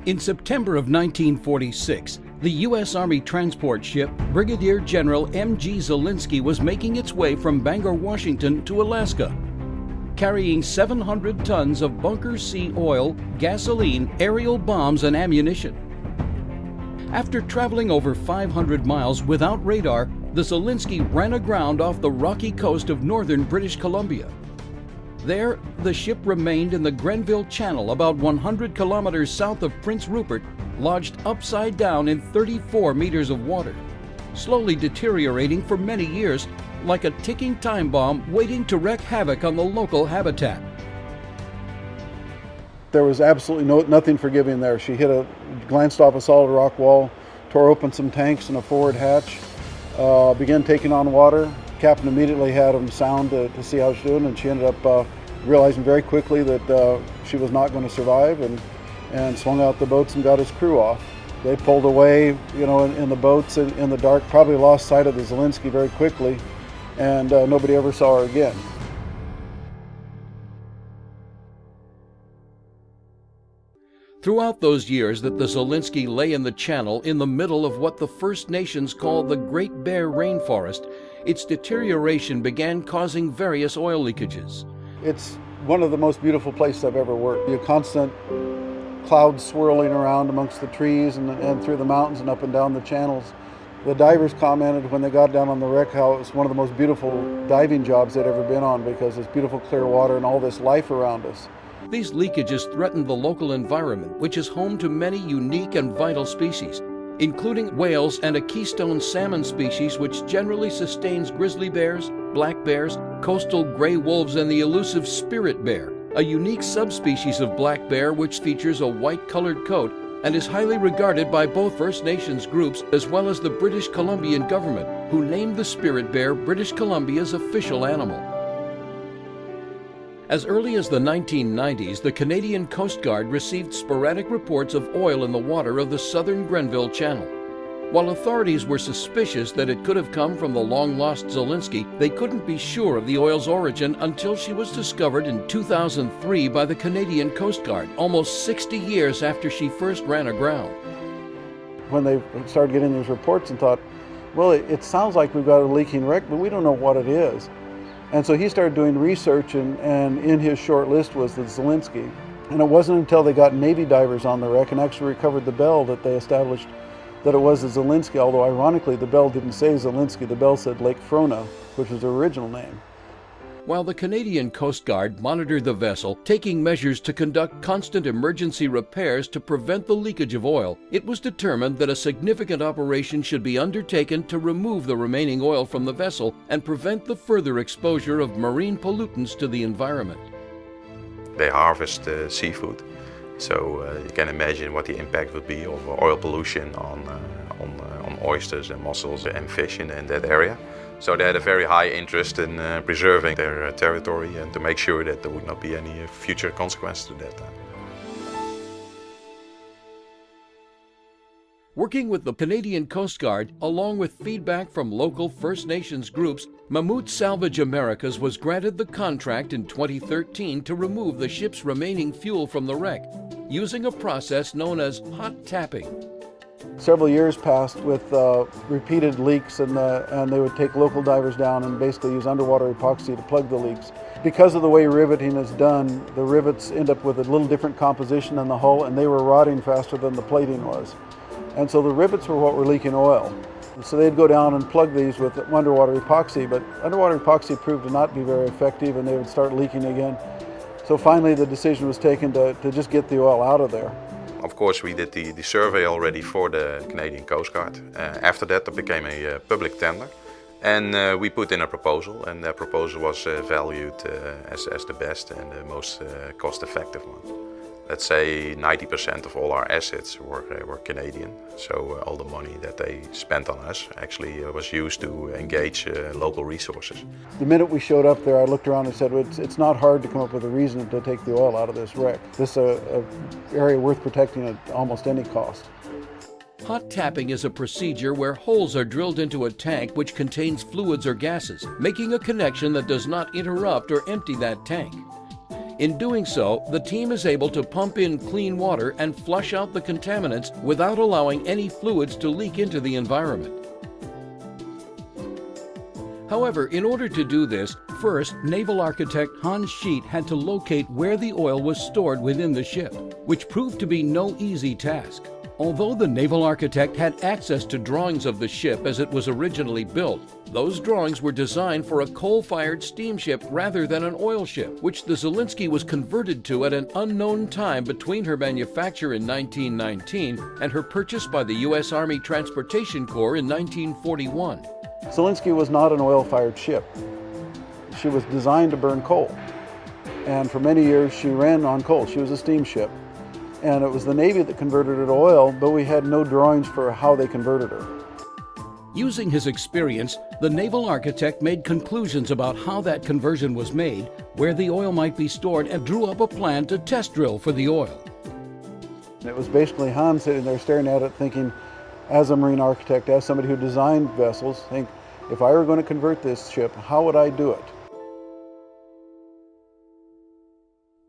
In September of 1946, the U.S. Army transport ship Brigadier General M.G. Zalinski was making its way from Bangor, Washington to Alaska, carrying 700 tons of bunker C oil, gasoline, aerial bombs, and ammunition. After traveling over 500 miles without radar, the Zalinski ran aground off the rocky coast of northern British Columbia. There, the ship remained in the Grenville Channel about 100 kilometers south of Prince Rupert, lodged upside down in 34 meters of water, slowly deteriorating for many years like a ticking time bomb waiting to wreak havoc on the local habitat. There was absolutely nothing forgiving there. She glanced off a solid rock wall, tore open some tanks and a forward hatch, began taking on water. Captain immediately had him sound to see how she was doing, and she ended up realizing very quickly that she was not going to survive, and swung out the boats and got his crew off. They pulled away, in the boats in the dark, probably lost sight of the Zalinski very quickly, and nobody ever saw her again. Throughout those years that the Zalinski lay in the channel in the middle of what the First Nations call the Great Bear Rainforest, its deterioration began causing various oil leakages. It's one of the most beautiful places I've ever worked. The constant clouds swirling around amongst the trees and through the mountains and up and down the channels. The divers commented when they got down on the wreck how it was one of the most beautiful diving jobs they'd ever been on, because it's beautiful clear water and all this life around us. These leakages threaten the local environment, which is home to many unique and vital species, including whales and a keystone salmon species which generally sustains grizzly bears, black bears, coastal gray wolves, and the elusive spirit bear, a unique subspecies of black bear which features a white-colored coat and is highly regarded by both First Nations groups as well as the British Columbian government, who named the spirit bear British Columbia's official animal. As early as the 1990s, the Canadian Coast Guard received sporadic reports of oil in the water of the southern Grenville Channel. While authorities were suspicious that it could have come from the long-lost Zalinski, they couldn't be sure of the oil's origin until she was discovered in 2003 by the Canadian Coast Guard, almost 60 years after she first ran aground. When they started getting these reports and thought, well, it sounds like we've got a leaking wreck, but we don't know what it is. And so he started doing research, and in his short list was the Zalinski. And it wasn't until they got Navy divers on the wreck and actually recovered the bell that they established that it was the Zalinski, although ironically the bell didn't say Zalinski, the bell said Lake Frona, which was the original name. While the Canadian Coast Guard monitored the vessel, taking measures to conduct constant emergency repairs to prevent the leakage of oil, it was determined that a significant operation should be undertaken to remove the remaining oil from the vessel and prevent the further exposure of marine pollutants to the environment. They harvest seafood, so you can imagine what the impact would be of oil pollution on oysters and mussels and fish in that area. So they had a very high interest in preserving their territory and to make sure that there would not be any future consequences to that. Working with the Canadian Coast Guard, along with feedback from local First Nations groups, Mammoet Salvage Americas was granted the contract in 2013 to remove the ship's remaining fuel from the wreck, using a process known as hot tapping. Several years passed with repeated leaks, and they would take local divers down and basically use underwater epoxy to plug the leaks. Because of the way riveting is done, the rivets end up with a little different composition in the hull, and they were rotting faster than the plating was. And so the rivets were what were leaking oil. So they'd go down and plug these with underwater epoxy, but underwater epoxy proved to not be very effective, and they would start leaking again. So finally the decision was taken to just get the oil out of there. Of course, we did the survey already for the Canadian Coast Guard. After that, there became a public tender, and we put in a proposal, and that proposal was valued as the best and the most cost-effective one. Let's say 90% of all our assets were Canadian, so all the money that they spent on us actually was used to engage local resources. The minute we showed up there, I looked around and said, it's not hard to come up with a reason to take the oil out of this wreck. This is an area worth protecting at almost any cost. Hot tapping is a procedure where holes are drilled into a tank which contains fluids or gases, making a connection that does not interrupt or empty that tank. In doing so, the team is able to pump in clean water and flush out the contaminants without allowing any fluids to leak into the environment. However, in order to do this, first, naval architect Hans Schiet had to locate where the oil was stored within the ship, which proved to be no easy task. Although the naval architect had access to drawings of the ship as it was originally built, those drawings were designed for a coal-fired steamship rather than an oil ship, which the Zalinski was converted to at an unknown time between her manufacture in 1919 and her purchase by the U.S. Army Transportation Corps in 1941. Zalinski was not an oil-fired ship. She was designed to burn coal. And for many years she ran on coal. She was a steamship. And it was the Navy that converted her to oil, but we had no drawings for how they converted her. Using his experience, the naval architect made conclusions about how that conversion was made, where the oil might be stored, and drew up a plan to test drill for the oil. It was basically Hans sitting there staring at it thinking, as a marine architect, as somebody who designed vessels, think, if I were going to convert this ship, how would I do it?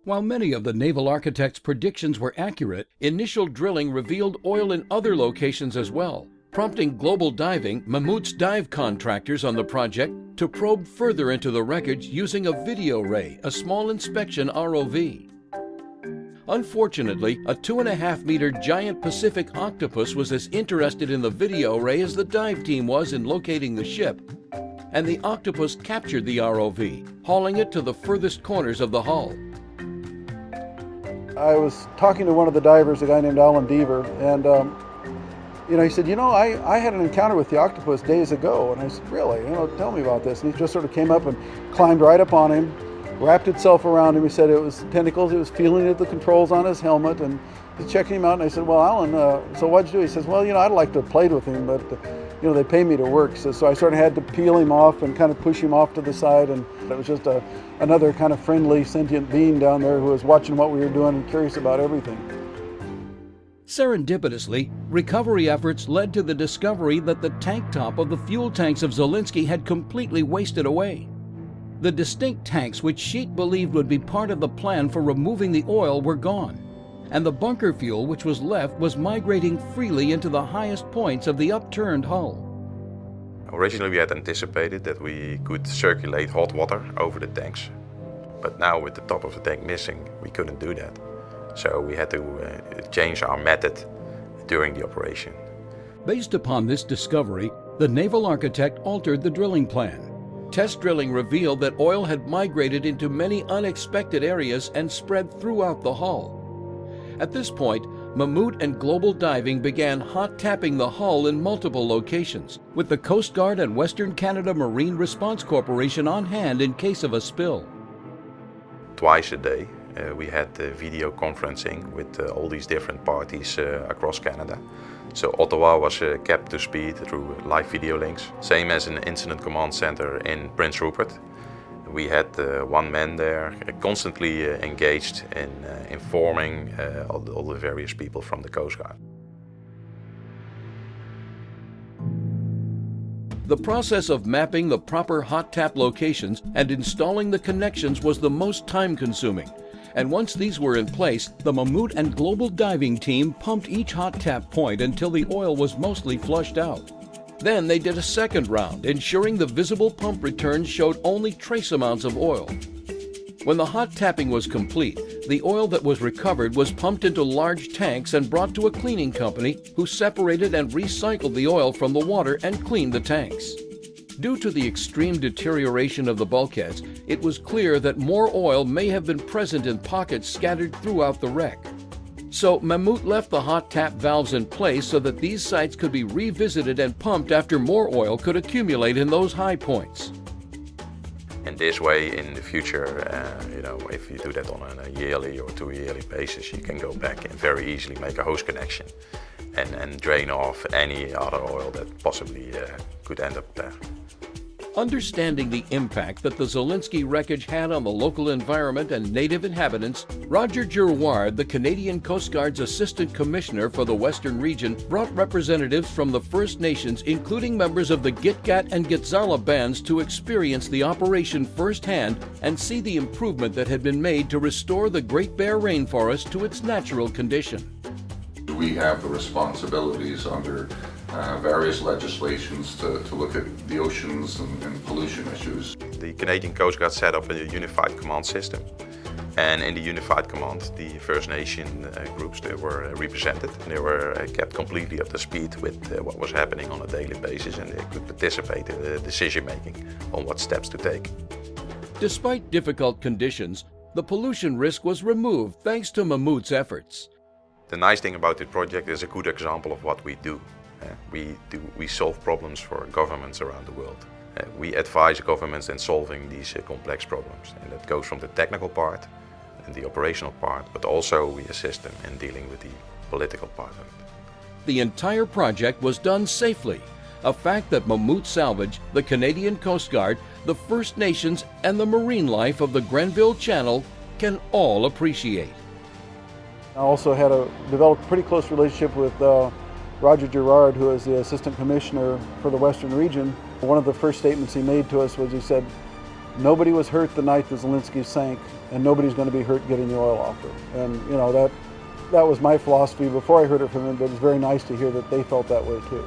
While many of the naval architect's predictions were accurate, initial drilling revealed oil in other locations as well, prompting Global Diving, Mammoet's dive contractors on the project, to probe further into the wreckage using a video ray, a small inspection ROV. Unfortunately, a 2.5-meter giant Pacific octopus was as interested in the video ray as the dive team was in locating the ship, and the octopus captured the ROV, hauling it to the furthest corners of the hull. I was talking to one of the divers, a guy named Alan Deaver, and he said, I had an encounter with the octopus days ago. And I said, really? Tell me about this. And he just sort of came up and climbed right up on him, wrapped itself around him. He said it was tentacles. He was feeling at the controls on his helmet and he's checking him out. And I said, well, Alan, so what'd you do? He says, well, I'd like to have played with him, but they pay me to work. So I sort of had to peel him off and kind of push him off to the side. And it was just another kind of friendly, sentient being down there who was watching what we were doing and curious about everything. Serendipitously, recovery efforts led to the discovery that the tank top of the fuel tanks of Zalinski had completely wasted away. The distinct tanks which Schiet believed would be part of the plan for removing the oil were gone, and the bunker fuel which was left was migrating freely into the highest points of the upturned hull. Originally we had anticipated that we could circulate hot water over the tanks, but now with the top of the tank missing, we couldn't do that. So we had to change our method during the operation. Based upon this discovery, the naval architect altered the drilling plan. Test drilling revealed that oil had migrated into many unexpected areas and spread throughout the hull. At this point, Mammoet and Global Diving began hot tapping the hull in multiple locations, with the Coast Guard and Western Canada Marine Response Corporation on hand in case of a spill. Twice a day we had video conferencing with all these different parties across Canada. So Ottawa was kept to speed through live video links, same as an incident command center in Prince Rupert. We had one man there constantly engaged in informing all the various people from the Coast Guard. The process of mapping the proper hot tap locations and installing the connections was the most time-consuming. And once these were in place, the Mammoet and Global Diving team pumped each hot tap point until the oil was mostly flushed out. Then they did a second round, ensuring the visible pump returns showed only trace amounts of oil. When the hot tapping was complete, the oil that was recovered was pumped into large tanks and brought to a cleaning company who separated and recycled the oil from the water and cleaned the tanks. Due to the extreme deterioration of the bulkheads, it was clear that more oil may have been present in pockets scattered throughout the wreck. So Mammoet left the hot tap valves in place so that these sites could be revisited and pumped after more oil could accumulate in those high points. And this way, in the future, if you do that on a yearly or 2-yearly basis, you can go back and very easily make a hose connection and drain off any other oil that possibly could end up there. Understanding the impact that the Zalinski wreckage had on the local environment and native inhabitants, Roger Girouard, the Canadian Coast Guard's Assistant Commissioner for the Western Region, brought representatives from the First Nations, including members of the Gitgat and Gitxaala bands, to experience the operation firsthand and see the improvement that had been made to restore the Great Bear Rainforest to its natural condition. We have the responsibilities under various legislations to look at the oceans and pollution issues. The Canadian Coast Guard set up a unified command system. And in the unified command, the First Nation groups, they were represented. They were kept completely up to speed with what was happening on a daily basis, and they could participate in the decision making on what steps to take. Despite difficult conditions, the pollution risk was removed thanks to Mahmoud's efforts. The nice thing about this project is a good example of what we do. We solve problems for governments around the world. We advise governments in solving these complex problems, and that goes from the technical part and the operational part, but also we assist them in dealing with the political part of it. The entire project was done safely, a fact that Mahmoud Salvage, the Canadian Coast Guard, the First Nations, and the marine life of the Grenville Channel can all appreciate. I also developed a pretty close relationship with Roger Girouard, who is the Assistant Commissioner for the Western Region. One of the first statements he made to us was, he said, "Nobody was hurt the night the Zalinski sank, and nobody's going to be hurt getting the oil off it." And you know, that was my philosophy before I heard it from him, but it's very nice to hear that they felt that way too.